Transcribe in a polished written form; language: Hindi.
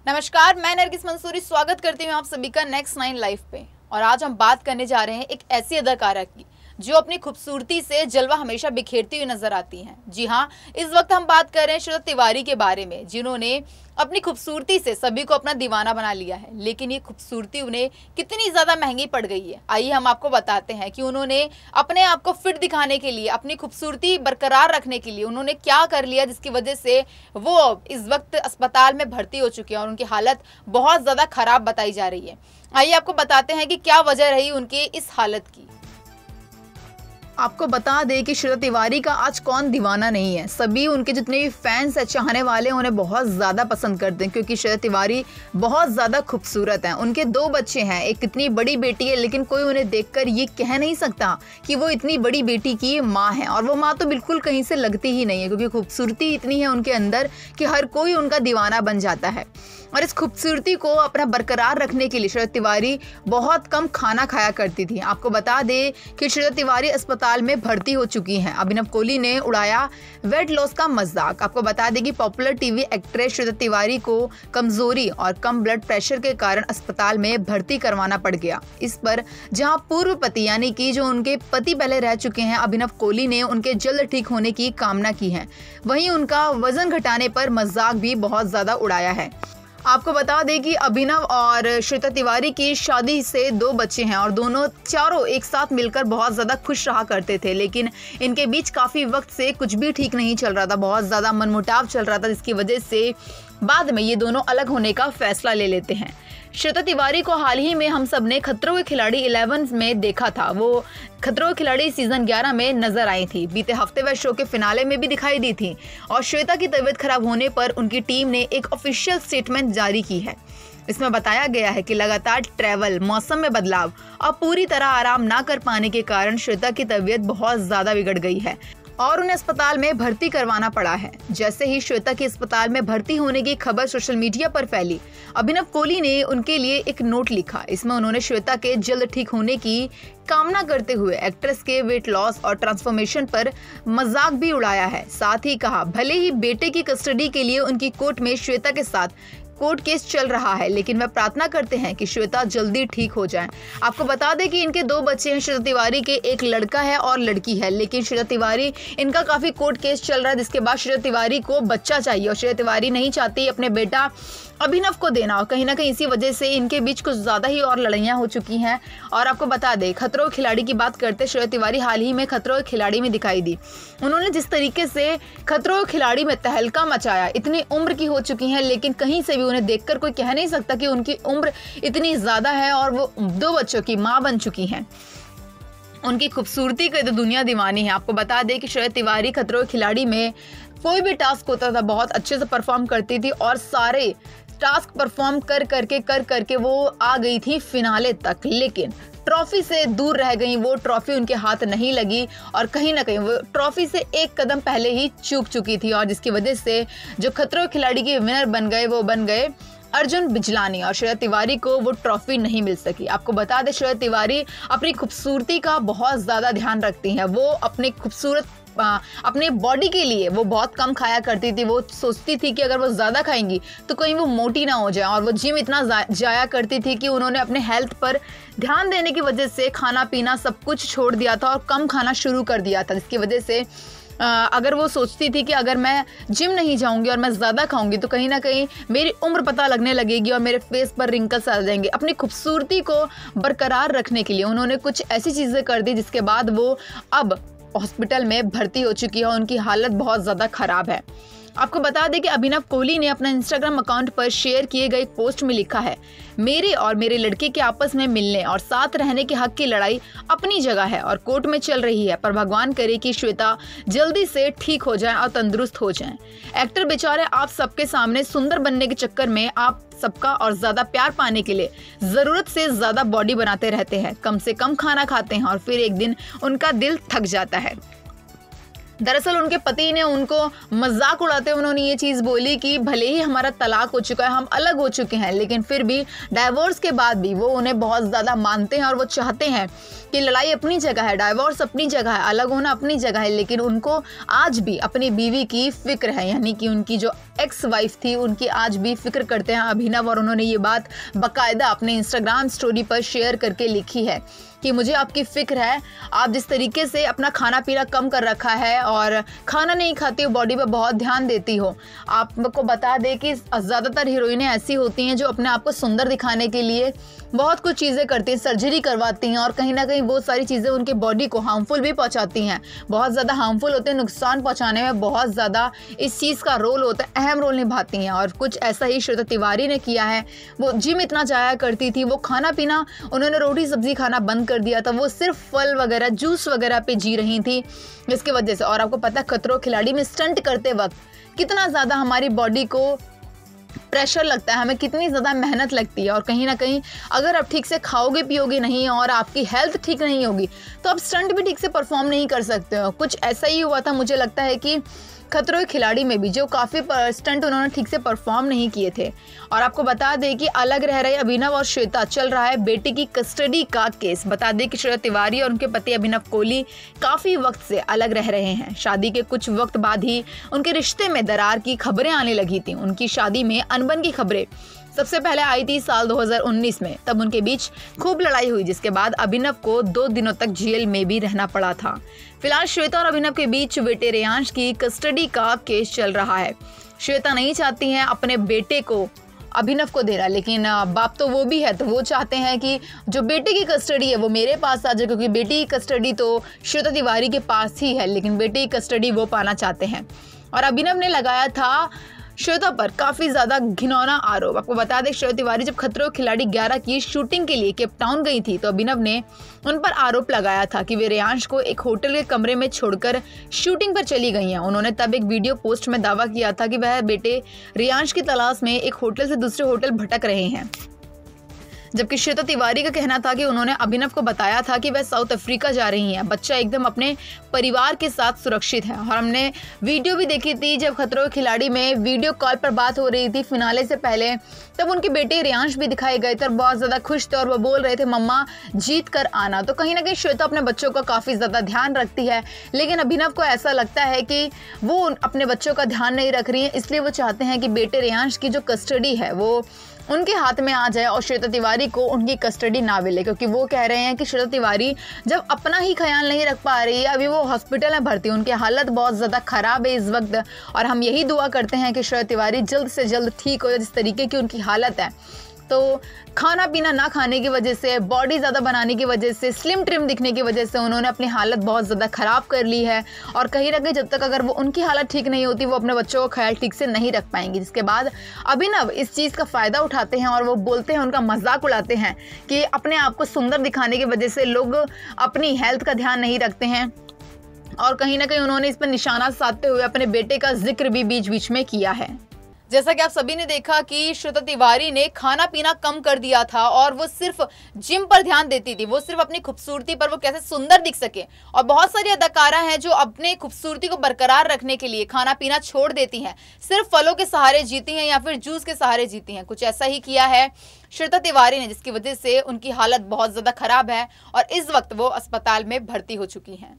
नमस्कार, मैं नरगिस मंसूरी स्वागत करती हूँ आप सभी का नेक्स्ट 9 लाइफ पे। और आज हम बात करने जा रहे हैं एक ऐसी अदाकारा की जो अपनी खूबसूरती से जलवा हमेशा बिखेरती हुई नजर आती हैं। जी हाँ, इस वक्त हम बात कर रहे हैं श्वेता तिवारी के बारे में, जिन्होंने अपनी खूबसूरती से सभी को अपना दीवाना बना लिया है। लेकिन ये खूबसूरती उन्हें कितनी ज़्यादा महंगी पड़ गई है, आइए हम आपको बताते हैं कि उन्होंने अपने आप को फिट दिखाने के लिए, अपनी खूबसूरती बरकरार रखने के लिए उन्होंने क्या कर लिया, जिसकी वजह से वो इस वक्त अस्पताल में भर्ती हो चुके हैं और उनकी हालत बहुत ज़्यादा खराब बताई जा रही है। आइए आपको बताते हैं कि क्या वजह रही उनकी इस हालत की। आपको बता दें कि श्वेता तिवारी का आज कौन दीवाना नहीं है। सभी उनके जितने भी फैंस है, चाहने वाले उन्हें बहुत ज़्यादा पसंद करते हैं, क्योंकि श्वेता तिवारी बहुत ज़्यादा खूबसूरत हैं। उनके 2 बच्चे हैं, एक कितनी बड़ी बेटी है, लेकिन कोई उन्हें देखकर ये कह नहीं सकता कि वो इतनी बड़ी बेटी की माँ है। और वो माँ तो बिल्कुल कहीं से लगती ही नहीं है, क्योंकि खूबसूरती इतनी है उनके अंदर कि हर कोई उनका दीवाना बन जाता है। और इस खूबसूरती को अपना बरकरार रखने के लिए श्वेता तिवारी बहुत कम खाना खाया करती थी। आपको बता दें कि श्वेता तिवारी अस्पताल में भर्ती हो चुकी हैं। अभिनव कोहली ने उड़ाया वेट लॉस का मजाक। आपको बता दें कि popular TV actress Shweta Tiwari को कमजोरी और कम ब्लड प्रेशर के कारण अस्पताल में भर्ती करवाना पड़ गया। इस पर जहां पूर्व पति यानी कि जो उनके पति पहले रह चुके हैं अभिनव कोहली ने उनके जल्द ठीक होने की कामना की है, वहीं उनका वजन घटाने पर मजाक भी बहुत ज्यादा उड़ाया है। आपको बता दें कि अभिनव और श्वेता तिवारी की शादी से 2 बच्चे हैं और दोनों चारों एक साथ मिलकर बहुत ज़्यादा खुश रहा करते थे। लेकिन इनके बीच काफ़ी वक्त से कुछ भी ठीक नहीं चल रहा था, बहुत ज़्यादा मनमुटाव चल रहा था, जिसकी वजह से बाद में ये दोनों अलग होने का फैसला ले लेते हैं। श्वेता तिवारी को हाल ही में हम सब ने खतरों के खिलाड़ी 11 में देखा था। वो खतरों के खिलाड़ी सीजन 11 में नजर आई थी। बीते हफ्ते वह शो के फिनाले में भी दिखाई दी थी और श्वेता की तबीयत खराब होने पर उनकी टीम ने एक ऑफिशियल स्टेटमेंट जारी की है। इसमें बताया गया है कि लगातार ट्रैवल, मौसम में बदलाव और पूरी तरह आराम ना कर पाने के कारण श्वेता की तबीयत बहुत ज्यादा बिगड़ गई है और उन्हें अस्पताल में भर्ती करवाना पड़ा है। जैसे ही श्वेता की अस्पताल में भर्ती होने की खबर सोशल मीडिया पर फैली, अभिनव कोहली ने उनके लिए एक नोट लिखा। इसमें उन्होंने श्वेता के जल्द ठीक होने की कामना करते हुए एक्ट्रेस के वेट लॉस और ट्रांसफॉर्मेशन पर मजाक भी उड़ाया है। साथ ही कहा, भले ही बेटे की कस्टडी के लिए उनकी कोर्ट में श्वेता के साथ कोर्ट केस चल रहा है, लेकिन वह प्रार्थना करते हैं कि श्वेता जल्दी ठीक हो जाएं। आपको बता दें कि इनके 2 बच्चे हैं श्वेता तिवारी के, एक लड़का है और लड़की है। लेकिन श्वेता तिवारी, इनका काफी कोर्ट केस चल रहा है, जिसके बाद श्वेता तिवारी को बच्चा चाहिए और श्वेता तिवारी नहीं चाहती अपने बेटा अभिनव को देना। और कहीं ना कहीं इसी वजह से इनके बीच कुछ ज्यादा ही और लड़ाइयाँ हो चुकी हैं। और आपको बता दें, खतरों के खिलाड़ी की बात करते, श्वेता तिवारी हाल ही में खतरों के खिलाड़ी में दिखाई दी। उन्होंने जिस तरीके से खतरों के खिलाड़ी में तहलका मचाया, इतनी उम्र की हो चुकी हैं, लेकिन कहीं से भी उन्हें देखकर कोई कह नहीं सकता कि उनकी उम्र इतनी ज्यादा है और वो 2 बच्चों की माँ बन चुकी हैं। उनकी खूबसूरती की तो दुनिया दीवानी है। आपको बता दें कि श्वेता तिवारी खतरों के खिलाड़ी में कोई भी टास्क होता था बहुत अच्छे से परफॉर्म करती थी और सारे टास्क परफॉर्म कर करके वो आ गई थी फिनाले तक, लेकिन ट्रॉफी से दूर रह गई। वो ट्रॉफी उनके हाथ नहीं लगी और कहीं ना कहीं वो ट्रॉफी से एक कदम पहले ही चूक चुकी थी, और जिसकी वजह से जो खतरों के खिलाड़ी के विनर बन गए वो बन गए अर्जुन बिजलानी, और श्वेता तिवारी को वो ट्रॉफी नहीं मिल सकी। आपको बता दें, श्वेता तिवारी अपनी खूबसूरती का बहुत ज़्यादा ध्यान रखती हैं। वो अपने बॉडी के लिए वो बहुत कम खाया करती थी। वो सोचती थी कि अगर वो ज़्यादा खाएंगी तो कहीं वो मोटी ना हो जाए, और वो जिम इतना जाया करती थी कि उन्होंने अपने हेल्थ पर ध्यान देने की वजह से खाना पीना सब कुछ छोड़ दिया था और कम खाना शुरू कर दिया था, जिसकी वजह से अगर वो सोचती थी कि अगर मैं जिम नहीं जाऊंगी और मैं ज़्यादा खाऊंगी तो कहीं ना कहीं मेरी उम्र पता लगने लगेगी और मेरे फेस पर रिंकल्स आ जाएंगे। अपनी खूबसूरती को बरकरार रखने के लिए उन्होंने कुछ ऐसी चीज़ें कर दी, जिसके बाद वो अब हॉस्पिटल में भर्ती हो चुकी है और उनकी हालत बहुत ज़्यादा ख़राब है। आपको बता दें कि अभिनव कोहली ने अपना इंस्टाग्राम अकाउंट पर शेयर किए गए पोस्ट में लिखा है, मेरे और मेरे लड़के के आपस में मिलने और साथ रहने के हक की लड़ाई अपनी जगह है और कोर्ट में चल रही है, पर भगवान करे कि श्वेता जल्दी से ठीक हो जाए और तंदुरुस्त हो जाएं। एक्टर बेचारे आप सबके सामने सुंदर बनने के चक्कर में आप सबका और ज्यादा प्यार पाने के लिए जरूरत से ज्यादा बॉडी बनाते रहते हैं, कम से कम खाना खाते हैं और फिर एक दिन उनका दिल थक जाता है। दरअसल उनके पति ने उनको मजाक उड़ाते हुए उन्होंने ये चीज़ बोली कि भले ही हमारा तलाक हो चुका है, हम अलग हो चुके हैं, लेकिन फिर भी डाइवोर्स के बाद भी वो उन्हें बहुत ज़्यादा मानते हैं और वो चाहते हैं कि लड़ाई अपनी जगह है, डाइवोर्स अपनी जगह है, अलग होना अपनी जगह है, लेकिन उनको आज भी अपनी बीवी की फिक्र है। यानी कि उनकी जो एक्स वाइफ थी उनकी आज भी फिक्र करते हैं अभिनव, और उन्होंने ये बात बाकायदा अपने इंस्टाग्राम स्टोरी पर शेयर करके लिखी है कि मुझे आपकी फिक्र है, आप जिस तरीके से अपना खाना पीना कम कर रखा है और खाना नहीं खाती हो, बॉडी पर बहुत ध्यान देती हो। आपको बता दें कि ज़्यादातर हीरोइनें ऐसी होती हैं जो अपने आप को सुंदर दिखाने के लिए बहुत कुछ चीज़ें करती हैं, सर्जरी करवाती हैं, और कहीं ना कहीं वो सारी चीज़ें उनके बॉडी को हार्मफुल भी पहुंचाती हैं, बहुत ज़्यादा हार्मफुल होते हैं, नुकसान पहुंचाने में बहुत ज़्यादा इस चीज़ का रोल होता है, अहम रोल निभाती हैं। और कुछ ऐसा ही श्वेता तिवारी ने किया है। वो जिम इतना जाया करती थी, वो खाना पीना, उन्होंने रोटी सब्जी खाना बंद कर दिया था, वो सिर्फ फल वगैरह जूस वगैरह पे जी रही थी इसके वजह से। और आपको पता है खतरों खिलाड़ी में स्टंट करते वक्त कितना ज़्यादा हमारी बॉडी को प्रेशर लगता है, हमें कितनी ज़्यादा मेहनत लगती है, और कहीं ना कहीं अगर आप ठीक से खाओगे पियोगे नहीं और आपकी हेल्थ ठीक नहीं होगी तो आप स्टंट भी ठीक से परफॉर्म नहीं कर सकते हो। कुछ ऐसा ही हुआ था, मुझे लगता है कि खतरों के खिलाड़ी में भी, जो काफ़ी स्टंट उन्होंने ठीक से परफॉर्म नहीं किए थे। और आपको बता दें कि अलग रह रहे अभिनव और श्वेता, चल रहा है बेटी की कस्टडी का केस। बता दें कि श्वेता तिवारी और उनके पति अभिनव कोहली काफ़ी वक्त से अलग रह रहे हैं। शादी के कुछ वक्त बाद ही उनके रिश्ते में दरार की खबरें आने लगी थी। उनकी शादी में अनबन की खबरें सबसे पहले आई थी साल 2019 में, तब उनके बीच खूब लड़ाई हुई, जिसके बाद अभिनव को 2 दिनों तक जेल में भी रहना पड़ा था। फिलहाल श्वेता और अभिनव के बीच बेटे रेयांश की कस्टडी का केस चल रहा है। श्वेता नहीं चाहती हैं अपने बेटे को अभिनव को देना, लेकिन बाप तो वो भी है, तो वो चाहते हैं कि जो बेटे की कस्टडी है वो मेरे पास आ जाए, क्योंकि बेटी की कस्टडी तो श्वेता तिवारी के पास ही है, लेकिन बेटे की कस्टडी वो पाना चाहते हैं। और अभिनव ने लगाया था श्वेता पर काफ़ी ज़्यादा घिनौना आरोप। आपको बता दें श्वेता तिवारी जब खतरों के खिलाड़ी 11 की शूटिंग के लिए केप टाउन गई थी तो अभिनव ने उन पर आरोप लगाया था कि वे रेयांश को एक होटल के कमरे में छोड़कर शूटिंग पर चली गई हैं। उन्होंने तब एक वीडियो पोस्ट में दावा किया था कि वह बेटे रेयांश की तलाश में एक होटल से दूसरे होटल भटक रहे हैं, जबकि श्वेता तिवारी का कहना था कि उन्होंने अभिनव को बताया था कि वह साउथ अफ्रीका जा रही हैं, बच्चा एकदम अपने परिवार के साथ सुरक्षित है। और हमने वीडियो भी देखी थी जब खतरों के खिलाड़ी में वीडियो कॉल पर बात हो रही थी फिनाले से पहले, तब उनके बेटे रेयांश भी दिखाए गए थे और बहुत ज़्यादा खुश थे और वो बोल रहे थे मम्मा जीत कर आना। तो कहीं ना कहीं श्वेता अपने बच्चों का काफ़ी ज़्यादा ध्यान रखती है, लेकिन अभिनव को ऐसा लगता है कि वो अपने बच्चों का ध्यान नहीं रख रही है, इसलिए वो चाहते हैं कि बेटे रेयांश की जो कस्टडी है वो उनके हाथ में आ जाए और श्वेता तिवारी को उनकी कस्टडी ना मिले, क्योंकि वो कह रहे हैं कि श्वेता तिवारी जब अपना ही ख्याल नहीं रख पा रही है, अभी वो हॉस्पिटल में भर्ती, उनकी हालत बहुत ज़्यादा ख़राब है इस वक्त, और हम यही दुआ करते हैं कि श्वेता तिवारी जल्द से जल्द ठीक हो जाए। जिस तरीके की उनकी हालत है, तो खाना पीना ना खाने की वजह से, बॉडी ज़्यादा बनाने की वजह से, स्लिम ट्रिम दिखने की वजह से उन्होंने अपनी हालत बहुत ज़्यादा ख़राब कर ली है, और कहीं ना कहीं जब तक अगर वो उनकी हालत ठीक नहीं होती वो अपने बच्चों का ख्याल ठीक से नहीं रख पाएंगी। जिसके बाद अभिनव इस चीज़ का फ़ायदा उठाते हैं और वो बोलते हैं, उनका मजाक उड़ाते हैं कि अपने आप को सुंदर दिखाने की वजह से लोग अपनी हेल्थ का ध्यान नहीं रखते हैं, और कहीं ना कहीं उन्होंने इस पर निशाना साधते हुए अपने बेटे का जिक्र भी बीच बीच में किया है। जैसा कि आप सभी ने देखा कि श्वेता तिवारी ने खाना पीना कम कर दिया था और वो सिर्फ जिम पर ध्यान देती थी, वो सिर्फ अपनी खूबसूरती पर, वो कैसे सुंदर दिख सके। और बहुत सारी अदाकारा हैं जो अपने खूबसूरती को बरकरार रखने के लिए खाना पीना छोड़ देती हैं, सिर्फ फलों के सहारे जीती हैं या फिर जूस के सहारे जीती हैं। कुछ ऐसा ही किया है श्वेता तिवारी ने, जिसकी वजह से उनकी हालत बहुत ज़्यादा खराब है और इस वक्त वो अस्पताल में भर्ती हो चुकी हैं।